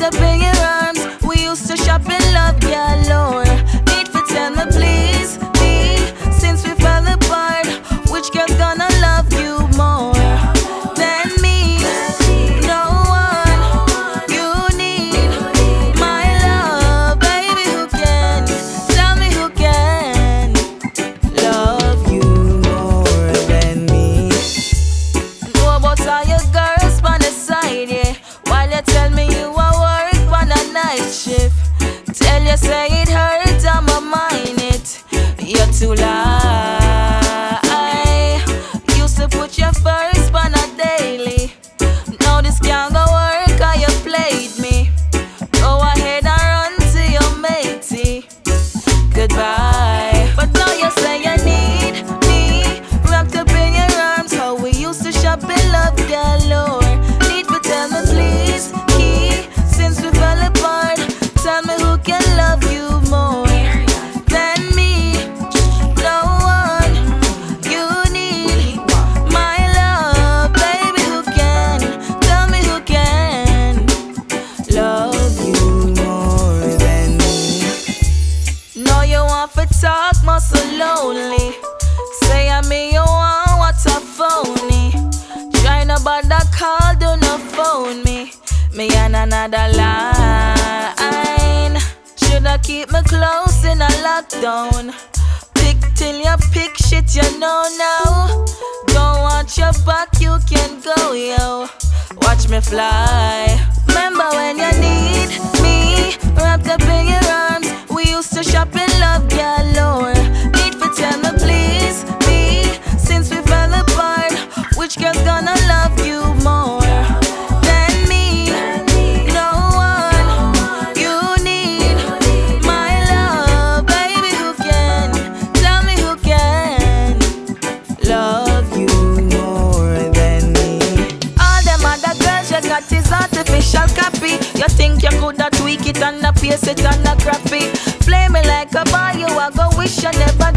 up in your arms. We used to shop in love, galore. Need to tell me please, me, since we fell apart, which girl's gonna love you more than me? No one. You need my love, baby. Who can? Tell me who can love you more than me? Know about all your girls on the side, yeah. While you tell me you are work on a night shift, tell you say it hurt, I'ma mind it. You're too lie. Used to put you first on a daily. Now this can't go work, how you played me. Go ahead and run to your matey. Goodbye. But now you say you need me, wrapped up in your arms. How we used to shop in love, galore. Need to tell me please, key, since we fell apart. Tell me who can love you more than me? No one. You need my love, baby. Who can? Tell me who can love you more than me? No, you want to talk, muscle lonely. Say I mean you want what a phony. Try no bother call, do not phone me. Me on another line. Shoulda keep me close in a lockdown. Pick till you pick shit, you know now. Don't watch your back, you can go, yo. Watch me fly. Remember when you need me, wrapped up in your arms. We used to shop in love, galore. Need to tell me please, me, since we fell apart, which girl's gonna love you more than me? No one. You need my love, baby. Who can? Tell me who can love you more than me? All them other girls you got is artificial copy. You think you coulda tweak it and a paste it and a crappy. Play me like a boy, you a go wish you never